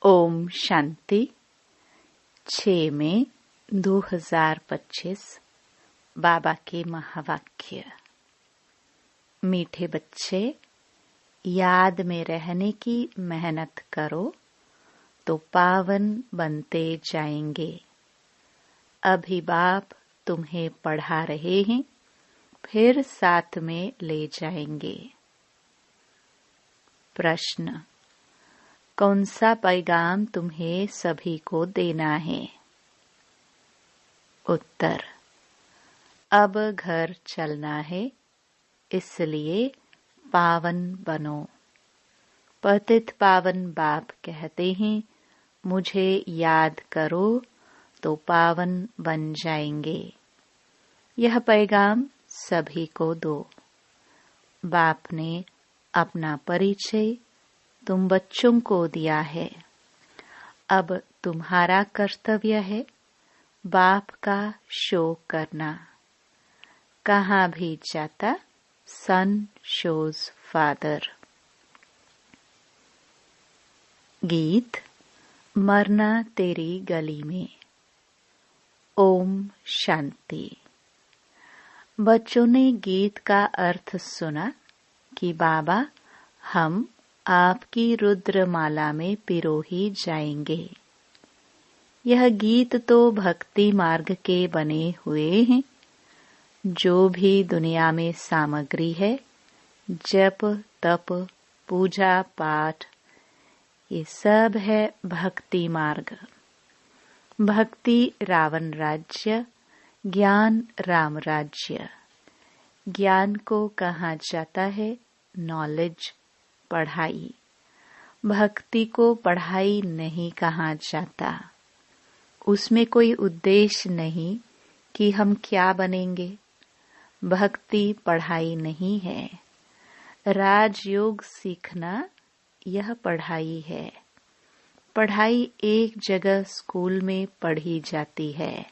ओम शांति 6 मई 2025 बाबा के महावाक्य। मीठे बच्चे, याद में रहने की मेहनत करो तो पावन बनते जाएंगे। अभी बाप तुम्हें पढ़ा रहे हैं, फिर साथ में ले जाएंगे। प्रश्न: कौन सा पैगाम तुम्हें सभी को देना है? उत्तर: अब घर चलना है, इसलिए पावन बनो। पतित पावन बाप कहते हैं, मुझे याद करो तो पावन बन जाएंगे। यह पैगाम सभी को दो। बाप ने अपना परिचय तुम बच्चों को दिया है। अब तुम्हारा कर्तव्य है बाप का शो करना। कहाँ भी जाता सन शोज फादर। गीत मरना तेरी गली में। ओम शांति। बच्चों ने गीत का अर्थ सुना कि बाबा हम आपकी रुद्रमाला में पिरो ही जाएंगे। यह गीत तो भक्ति मार्ग के बने हुए हैं। जो भी दुनिया में सामग्री है, जप तप पूजा पाठ, ये सब है भक्ति मार्ग। भक्ति रावण राज्य, ज्ञान राम राज्य। ज्ञान को कहा जाता है नॉलेज, पढ़ाई। भक्ति को पढ़ाई नहीं कहा जाता। उसमें कोई उद्देश्य नहीं कि हम क्या बनेंगे। भक्ति पढ़ाई नहीं है। राजयोग सीखना यह पढ़ाई है। पढ़ाई एक जगह स्कूल में पढ़ी जाती है।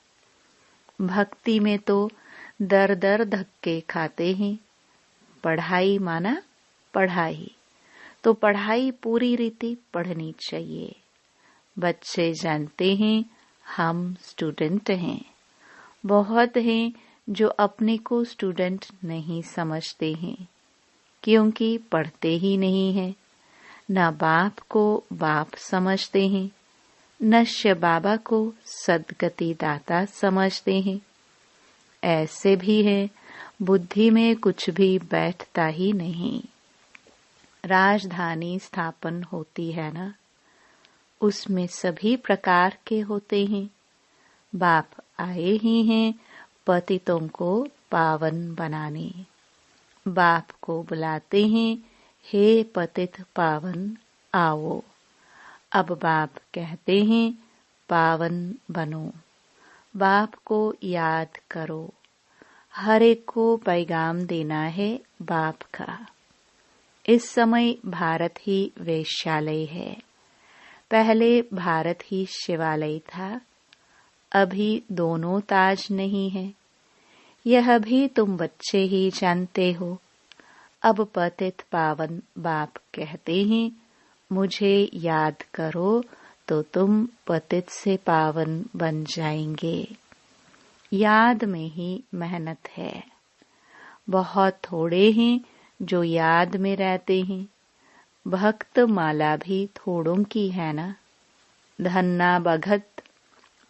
भक्ति में तो दर दर धक्के खाते हैं। पढ़ाई माना पढ़ाई, तो पढ़ाई पूरी रीति पढ़नी चाहिए। बच्चे जानते हैं हम स्टूडेंट हैं। बहुत हैं जो अपने को स्टूडेंट नहीं समझते हैं, क्योंकि पढ़ते ही नहीं हैं। न बाप को बाप समझते हैं, न शिव बाबा को सद्गति दाता समझते हैं। ऐसे भी हैं बुद्धि में कुछ भी बैठता ही नहीं। राजधानी स्थापन होती है ना, उसमें सभी प्रकार के होते हैं। बाप आए ही हैं पतितों को पावन बनाने। बाप को बुलाते हैं, हे पतित पावन आओ। अब बाप कहते हैं पावन बनो। बाप को याद करो। हर एक को पैगाम देना है बाप का। इस समय भारत ही वेश्यालय है। पहले भारत ही शिवालय था। अभी दोनों ताज नहीं है। यह भी तुम बच्चे ही जानते हो। अब पतित पावन बाप कहते हैं, मुझे याद करो तो तुम पतित से पावन बन जाएंगे। याद में ही मेहनत है। बहुत थोड़े हैं जो याद में रहते हैं। भक्त माला भी थोड़ों की है ना। धन्ना भगत,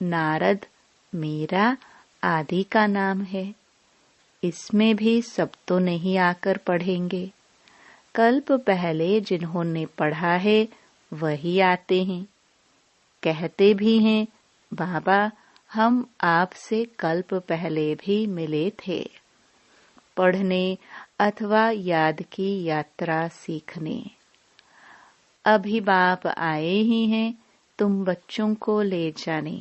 नारद, मीरा आदि का नाम है। इसमें भी सब तो नहीं आकर पढ़ेंगे। कल्प पहले जिन्होंने पढ़ा है वही आते हैं। कहते भी हैं बाबा हम आपसे कल्प पहले भी मिले थे। पढ़ने अथवा याद की यात्रा सीखने। अभी बाप आए ही हैं तुम बच्चों को ले जाने।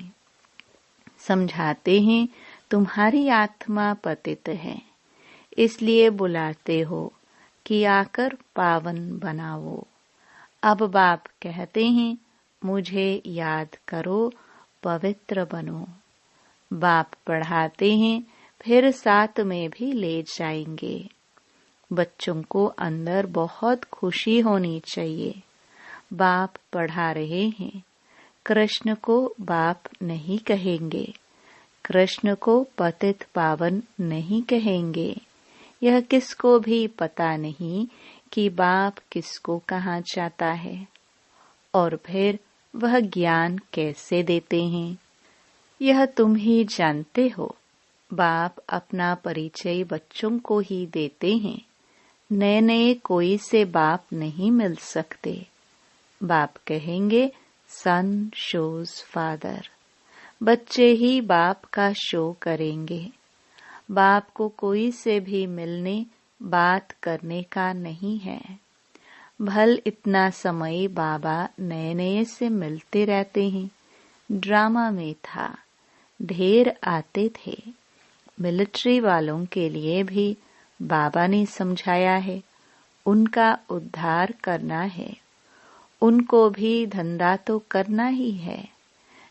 समझाते हैं तुम्हारी आत्मा पतित है, इसलिए बुलाते हो कि आकर पावन बनाओ। अब बाप कहते हैं मुझे याद करो, पवित्र बनो। बाप पढ़ाते हैं, फिर साथ में भी ले जाएंगे। बच्चों को अंदर बहुत खुशी होनी चाहिए। बाप पढ़ा रहे हैं, कृष्ण को बाप नहीं कहेंगे, कृष्ण को पतित पावन नहीं कहेंगे। यह किसको भी पता नहीं कि बाप किसको कहाँ चाहता है, और फिर वह ज्ञान कैसे देते हैं, यह तुम ही जानते हो। बाप अपना परिचय बच्चों को ही देते हैं। नए नए कोई से बाप नहीं मिल सकते। बाप कहेंगे सन शोज फादर, बच्चे ही बाप का शो करेंगे। बाप को कोई से भी मिलने बात करने का नहीं है। भल इतना समय बाबा नए नए से मिलते रहते हैं। ड्रामा में था, ढेर आते थे। मिलिट्री वालों के लिए भी बाबा ने समझाया है, उनका उद्धार करना है। उनको भी धंधा तो करना ही है,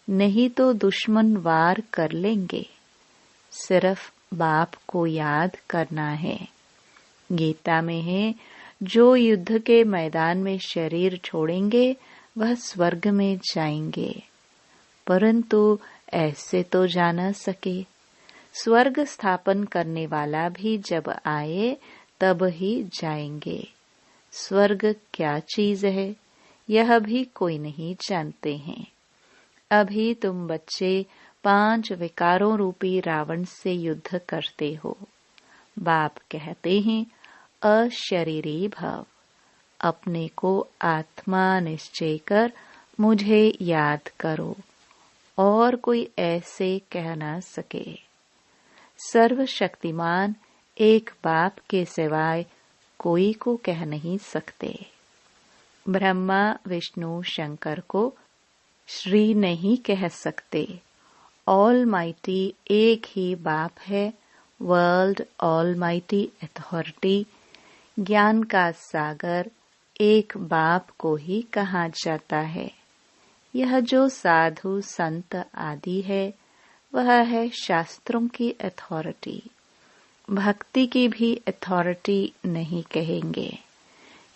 नहीं तो दुश्मन वार कर लेंगे। सिर्फ बाप को याद करना है। गीता में है, जो युद्ध के मैदान में शरीर छोड़ेंगे वह स्वर्ग में जाएंगे। परंतु ऐसे तो जा न सके। स्वर्ग स्थापन करने वाला भी जब आए तब ही जाएंगे। स्वर्ग क्या चीज है, यह भी कोई नहीं जानते हैं। अभी तुम बच्चे 5 विकारों रूपी रावण से युद्ध करते हो। बाप कहते हैं अशरीरी भव, अपने को आत्मा निश्चय कर मुझे याद करो, और कोई ऐसे कह न सके। सर्वशक्तिमान एक बाप के सिवाय कोई को कह नहीं सकते। ब्रह्मा विष्णु शंकर को श्री नहीं कह सकते। ऑल माइटी एक ही बाप है, वर्ल्ड ऑल माइटी अथॉरिटी। ज्ञान का सागर एक बाप को ही कहा जाता है। यह जो साधु संत आदि है, वह है शास्त्रों की अथॉरिटी। भक्ति की भी अथॉरिटी नहीं कहेंगे।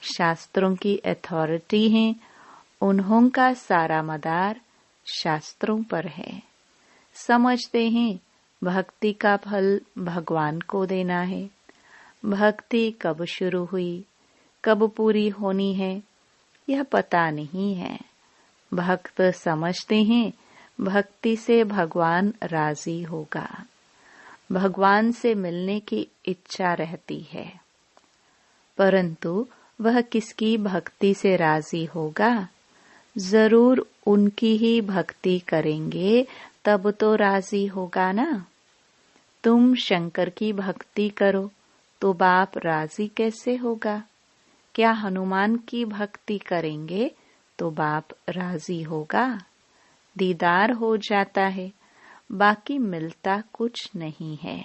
शास्त्रों की अथॉरिटी है, उन्हों का सारा मदार शास्त्रों पर है। समझते हैं भक्ति का फल भगवान को देना है। भक्ति कब शुरू हुई, कब पूरी होनी है, यह पता नहीं है। भक्त समझते हैं भक्ति से भगवान राजी होगा। भगवान से मिलने की इच्छा रहती है, परंतु वह किसकी भक्ति से राजी होगा? जरूर उनकी ही भक्ति करेंगे तब तो राजी होगा ना। तुम शंकर की भक्ति करो तो बाप राजी कैसे होगा? क्या हनुमान की भक्ति करेंगे तो बाप राजी होगा? दीदार हो जाता है, बाकी मिलता कुछ नहीं है।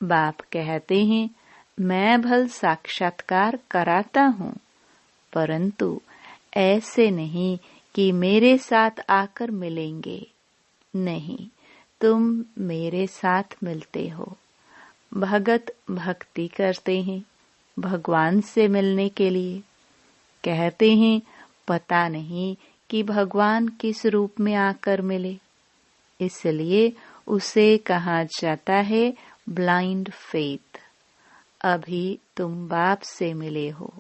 बाप कहते हैं मैं भल साक्षात्कार कराता हूँ, परंतु ऐसे नहीं कि मेरे साथ आकर मिलेंगे। नहीं, तुम मेरे साथ मिलते हो। भगत भक्ति करते हैं भगवान से मिलने के लिए। कहते हैं पता नहीं कि भगवान किस रूप में आकर मिले, इसलिए उसे कहा जाता है ब्लाइंड फेथ। अभी तुम बाप से मिले हो,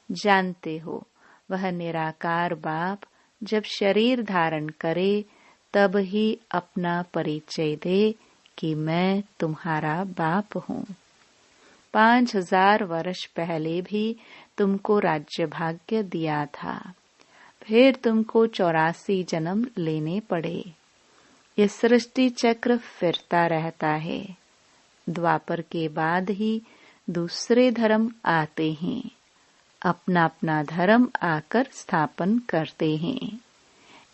जानते हो वह निराकार बाप जब शरीर धारण करे तब ही अपना परिचय दे कि मैं तुम्हारा बाप हूँ। 5000 वर्ष पहले भी तुमको राज्य भाग्य दिया था, फिर तुमको 84 जन्म लेने पड़े। ये सृष्टि चक्र फिरता रहता है। द्वापर के बाद ही दूसरे धर्म आते हैं, अपना अपना धर्म आकर स्थापन करते हैं।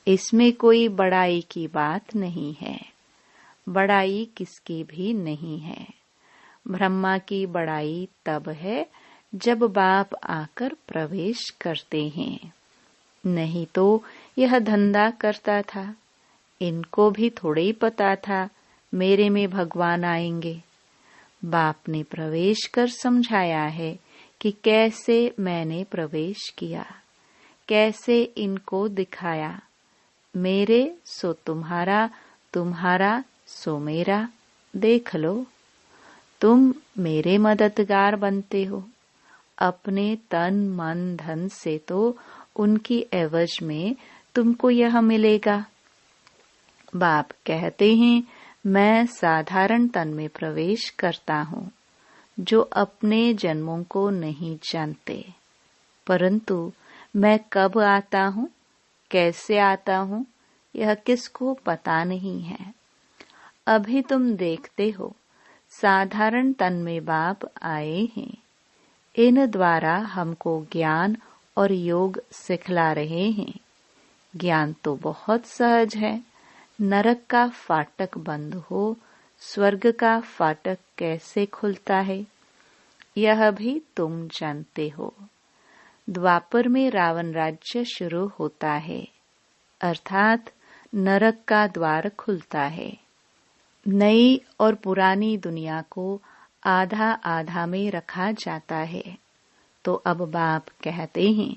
इसमें कोई बड़ाई की बात नहीं है, बड़ाई किसकी भी नहीं है। ब्रह्मा की बड़ाई तब है जब बाप आकर प्रवेश करते हैं, नहीं तो यह धंधा करता था। इनको भी थोड़े ही पता था मेरे में भगवान आएंगे। बाप ने प्रवेश कर समझाया है कि कैसे मैंने प्रवेश किया, कैसे इनको दिखाया। मेरे सो तुम्हारा, तुम्हारा सो मेरा। देख लो, तुम मेरे मददगार बनते हो। अपने तन मन धन से तो उनकी एवज में तुमको यह मिलेगा। बाप कहते हैं, मैं साधारण तन में प्रवेश करता हूँ, जो अपने जन्मों को नहीं जानते। परंतु मैं कब आता हूँ, कैसे आता हूँ, यह किसको पता नहीं है। अभी तुम देखते हो, साधारण तन में बाप आए हैं। इन द्वारा हमको ज्ञान और योग सिखला रहे हैं। ज्ञान तो बहुत सहज है। नरक का फाटक बंद हो, स्वर्ग का फाटक कैसे खुलता है, यह भी तुम जानते हो। द्वापर में रावण राज्य शुरू होता है, अर्थात नरक का द्वार खुलता है। नई और पुरानी दुनिया को आधा आधा में रखा जाता है। तो अब बाप कहते हैं,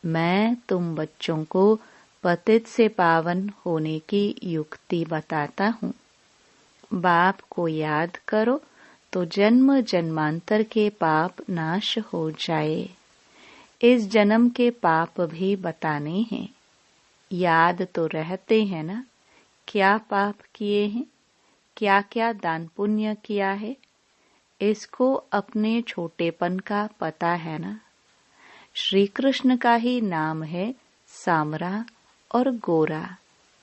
मैं तुम बच्चों को पतित से पावन होने की युक्ति बताता हूँ। बाप को याद करो तो जन्म जन्मांतर के पाप नाश हो जाए। इस जन्म के पाप भी बताने हैं। याद तो रहते हैं ना, क्या पाप किए हैं, क्या क्या दान पुण्य किया है। इसको अपने छोटेपन का पता है ना। श्री कृष्ण का ही नाम है सामरा और गोरा,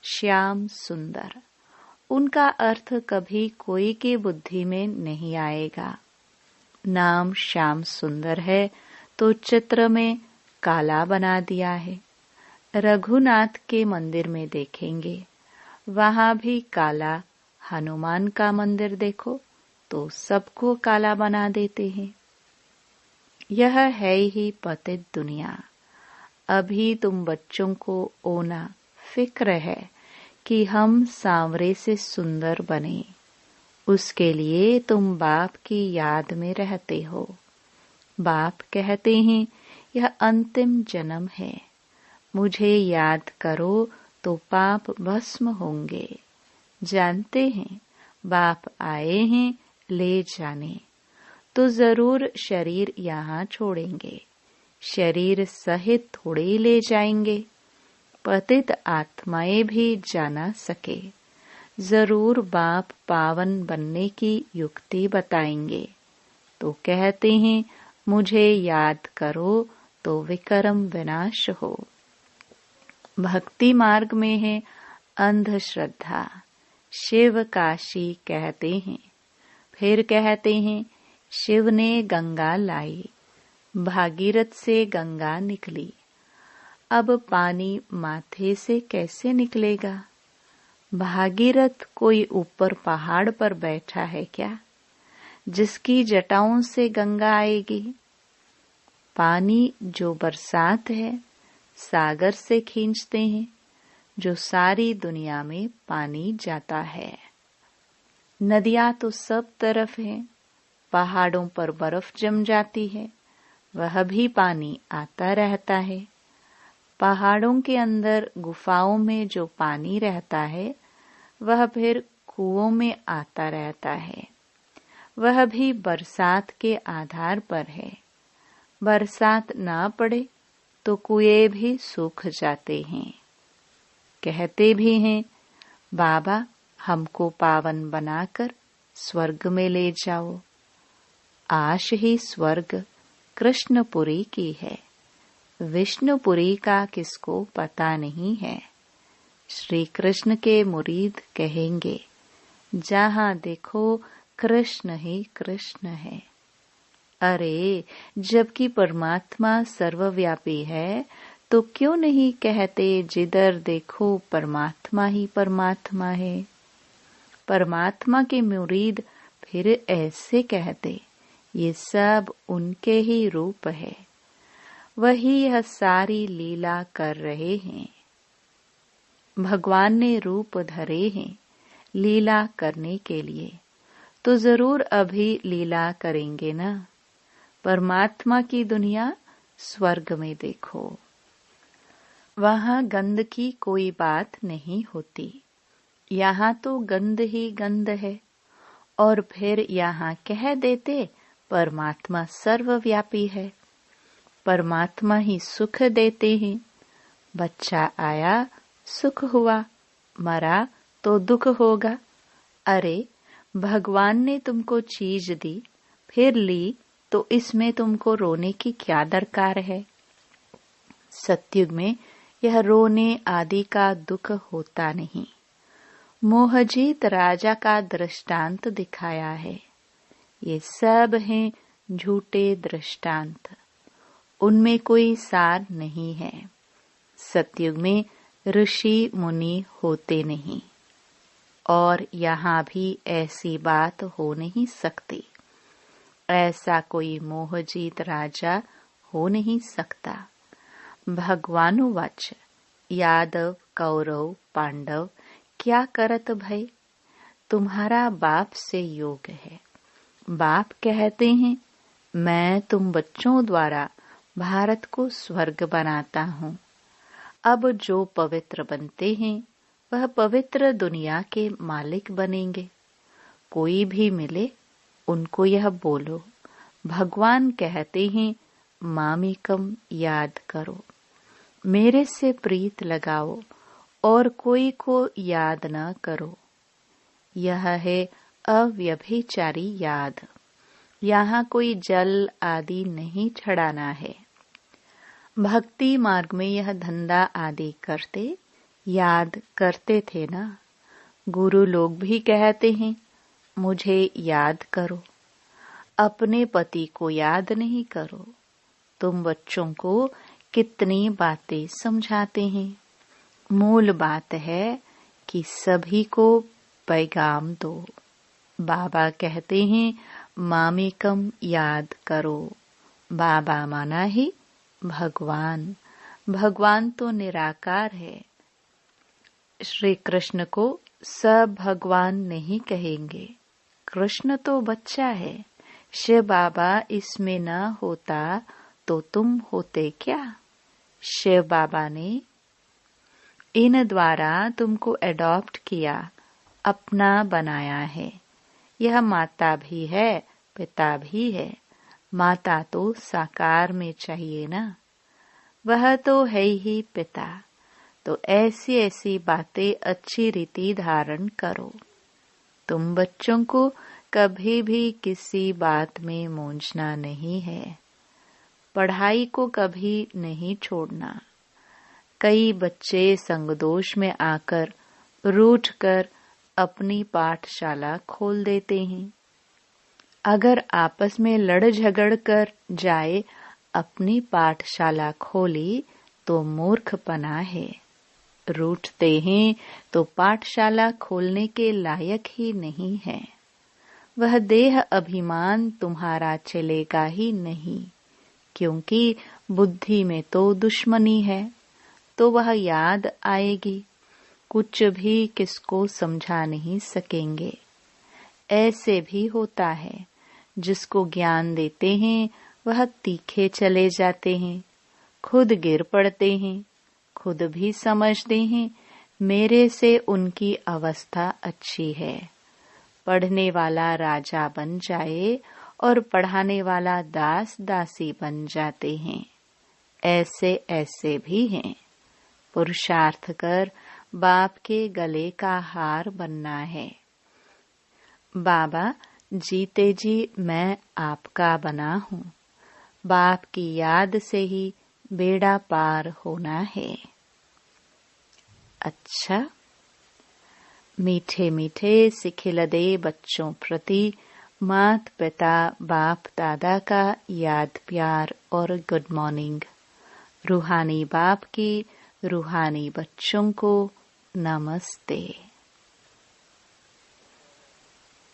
श्याम सुंदर। उनका अर्थ कभी कोई की बुद्धि में नहीं आएगा। नाम श्याम सुंदर है तो चित्र में काला बना दिया है। रघुनाथ के मंदिर में देखेंगे, वहां भी काला। हनुमान का मंदिर देखो तो सबको काला बना देते हैं। यह है ही पतित दुनिया। अभी तुम बच्चों को ओना फिक्र है कि हम सांवरे से सुंदर बने। उसके लिए तुम बाप की याद में रहते हो। बाप कहते हैं, यह अंतिम जन्म है। मुझे याद करो तो पाप भस्म होंगे। जानते हैं, बाप आए हैं ले जाने, तो जरूर शरीर यहाँ छोड़ेंगे। शरीर सहित थोड़े ले जाएंगे। पतित आत्माएं भी जाना सके। जरूर बाप पावन बनने की युक्ति बताएंगे। तो कहते हैं, मुझे याद करो तो विकर्म विनाश हो। भक्ति मार्ग में है अंधश्रद्धा। शिव काशी कहते हैं। फिर कहते हैं, शिव ने गंगा लाई, भागीरथ से गंगा निकली। अब पानी माथे से कैसे निकलेगा। भागीरथ कोई ऊपर पहाड़ पर बैठा है क्या, जिसकी जटाओं से गंगा आएगी। पानी जो बरसात है, सागर से खींचते हैं, जो सारी दुनिया में पानी जाता है। नदियां तो सब तरफ हैं। पहाड़ों पर बर्फ जम जाती है, वह भी पानी आता रहता है। पहाड़ों के अंदर गुफाओं में जो पानी रहता है, वह फिर कुओं में आता रहता है। वह भी बरसात के आधार पर है। बरसात ना पड़े तो कुएं भी सूख जाते हैं। कहते भी हैं, बाबा हमको पावन बनाकर स्वर्ग में ले जाओ। आश ही स्वर्ग कृष्णपुरी की है। विष्णुपुरी का किसको पता नहीं है। श्री कृष्ण के मुरीद कहेंगे, जहाँ देखो कृष्ण ही कृष्ण है। अरे, जबकि परमात्मा सर्वव्यापी है, तो क्यों नहीं कहते जिधर देखो परमात्मा ही परमात्मा है। परमात्मा के मुरीद फिर ऐसे कहते, ये सब उनके ही रूप है। वही यह सारी लीला कर रहे हैं। भगवान ने रूप धरे हैं लीला करने के लिए, तो जरूर अभी लीला करेंगे ना। परमात्मा की दुनिया स्वर्ग में देखो। वहाँ गंध की कोई बात नहीं होती। यहाँ तो गंध ही गंध है। और फिर यहाँ कह देते परमात्मा सर्वव्यापी है, परमात्मा ही सुख देते हैं। बच्चा आया सुख हुआ, मरा तो दुख होगा। अरे भगवान ने तुमको चीज दी, फिर ली, तो इसमें तुमको रोने की क्या दरकार है। सतयुग में यह रोने आदि का दुख होता नहीं। मोहजीत राजा का दृष्टांत दिखाया है। ये सब हैं झूठे दृष्टांत, उनमें कोई सार नहीं है। सतयुग में ऋषि मुनि होते नहीं, और यहाँ भी ऐसी बात हो नहीं सकती। ऐसा कोई मोहजीत राजा हो नहीं सकता। भगवानुवाच यादव कौरव पांडव क्या करत भय, तुम्हारा बाप से योग है। बाप कहते हैं मैं तुम बच्चों द्वारा भारत को स्वर्ग बनाता हूँ। अब जो पवित्र बनते हैं वह पवित्र दुनिया के मालिक बनेंगे। कोई भी मिले उनको यह बोलो, भगवान कहते हैं मामिकम याद करो, मेरे से प्रीत लगाओ और कोई को याद न करो। यह है अव्यभिचारी याद। यहाँ कोई जल आदि नहीं चढ़ाना है। भक्ति मार्ग में यह धंधा आदि करते याद करते थे ना। गुरु लोग भी कहते हैं मुझे याद करो, अपने पति को याद नहीं करो। तुम बच्चों को कितनी बातें समझाते हैं। मूल बात है कि सभी को पैगाम दो। बाबा कहते हैं मामिकम याद करो। बाबा माना ही भगवान। भगवान तो निराकार है। श्री कृष्ण को सब भगवान नहीं कहेंगे। कृष्ण तो बच्चा है। शिव बाबा इसमें न होता तो तुम होते क्या। शिव बाबा ने इन द्वारा तुमको एडॉप्ट किया, अपना बनाया है। यह माता भी है पिता भी है। माता तो साकार में चाहिए ना, वह तो है ही पिता। तो ऐसी ऐसी बातें अच्छी रीति धारण करो। तुम बच्चों को कभी भी किसी बात में मूंझना नहीं है। पढ़ाई को कभी नहीं छोड़ना। कई बच्चे संगदोष में आकर रूठ कर अपनी पाठशाला खोल देते हैं। अगर आपस में लड़ झगड़ कर जाए अपनी पाठशाला खोली तो मूर्खपना है। रूठते हैं तो पाठशाला खोलने के लायक ही नहीं है। वह देह अभिमान तुम्हारा चलेगा ही नहीं, क्योंकि बुद्धि में तो दुश्मनी है। तो वह याद आएगी, कुछ भी किसको समझा नहीं सकेंगे। ऐसे भी होता है, जिसको ज्ञान देते हैं वह तीखे चले जाते हैं, खुद गिर पड़ते हैं, खुद भी समझते हैं मेरे से उनकी अवस्था अच्छी है। पढ़ने वाला राजा बन जाए और पढ़ाने वाला दास दासी बन जाते हैं। ऐसे ऐसे भी हैं। पुरुषार्थ कर बाप के गले का हार बनना है। बाबा जीते जी मैं आपका बना हूँ। बाप की याद से ही बेड़ा पार होना है। अच्छा, मीठे मीठे सिखिलदे बच्चों प्रति मात पिता बाप दादा का याद प्यार और गुड मॉर्निंग। रूहानी बाप की रूहानी बच्चों को नमस्ते।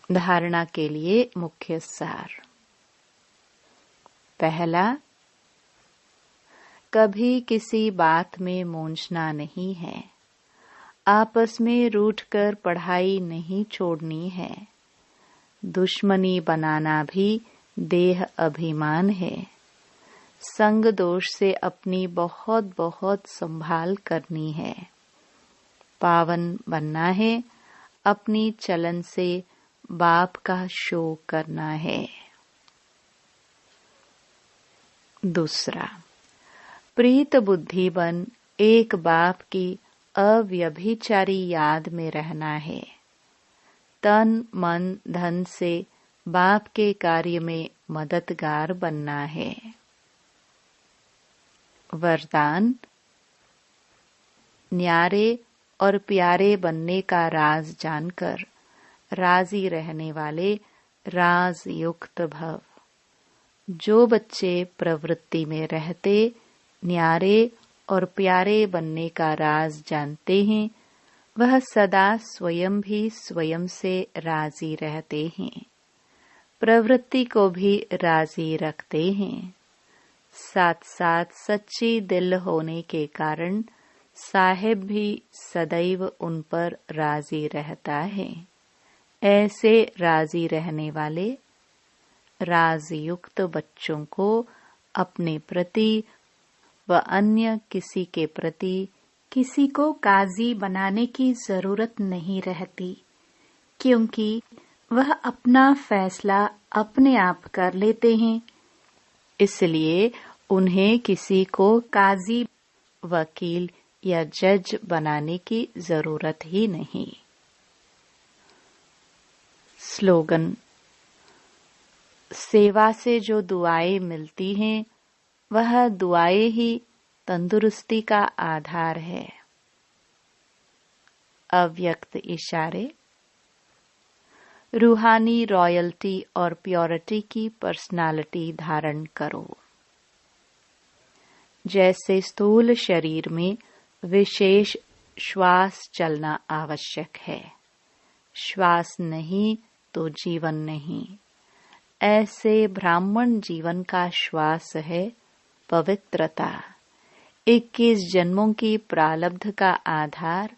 धारणा के लिए मुख्य सार। पहला, कभी किसी बात में मूंझना नहीं है। आपस में रूठकर पढ़ाई नहीं छोड़नी है। दुश्मनी बनाना भी देह अभिमान है। संग दोष से अपनी बहुत बहुत संभाल करनी है। पावन बनना है, अपनी चलन से बाप का शोक करना है। दूसरा, प्रीत बुद्धि बन एक बाप की अव्यभिचारी याद में रहना है। तन मन धन से बाप के कार्य में मददगार बनना है। वरदान, न्यारे और प्यारे बनने का राज जानकर राजी रहने वाले राज युक्त भव। जो बच्चे प्रवृत्ति में रहते न्यारे और प्यारे बनने का राज जानते हैं, वह सदा स्वयं भी स्वयं से राजी रहते हैं, प्रवृत्ति को भी राजी रखते हैं। साथ साथ सच्ची दिल होने के कारण साहिब भी सदैव उन पर राजी रहता है। ऐसे राजी रहने वाले राजयुक्त बच्चों को अपने प्रति व अन्य किसी के प्रति किसी को काजी बनाने की जरूरत नहीं रहती, क्योंकि वह अपना फैसला अपने आप कर लेते हैं। इसलिए उन्हें किसी को काजी, वकील या जज बनाने की जरूरत ही नहीं। स्लोगन, सेवा से जो दुआएं मिलती हैं, वह दुआएं ही तंदुरुस्ती का आधार है। अव्यक्त इशारे, रूहानी रॉयल्टी और प्योरिटी की पर्सनालिटी धारण करो। जैसे स्थूल शरीर में विशेष श्वास चलना आवश्यक है, श्वास नहीं तो जीवन नहीं, ऐसे ब्राह्मण जीवन का श्वास है पवित्रता। 21 जन्मों की प्रारब्ध का आधार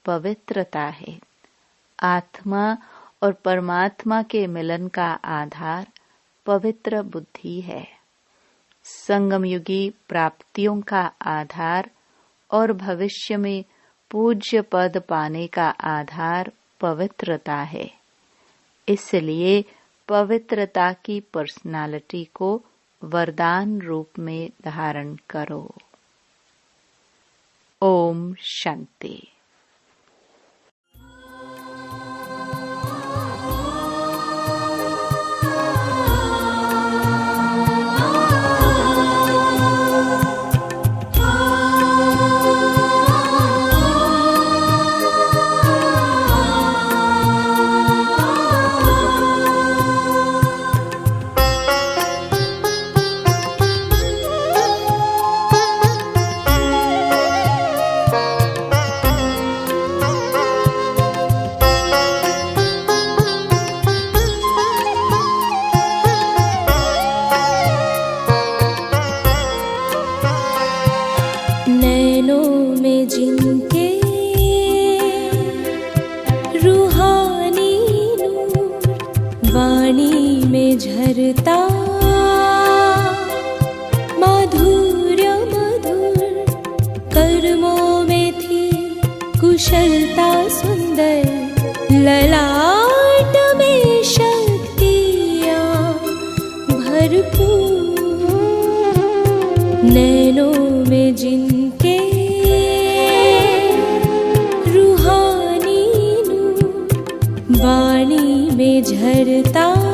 पवित्रता है। आत्मा और परमात्मा के मिलन का आधार पवित्र बुद्धि है। संगमयुगी प्राप्तियों का आधार और भविष्य में पूज्य पद पाने का आधार पवित्रता है। इसलिए पवित्रता की पर्सनालिटी को वरदान रूप में धारण करो। ओम शांति। झरता माधुर्य मधुर कर्मों में थी कुशलता सुंदर ललाट में शक्तियाँ भरपूर नैनों में जिनके रूहानी नूर वाणी में झरता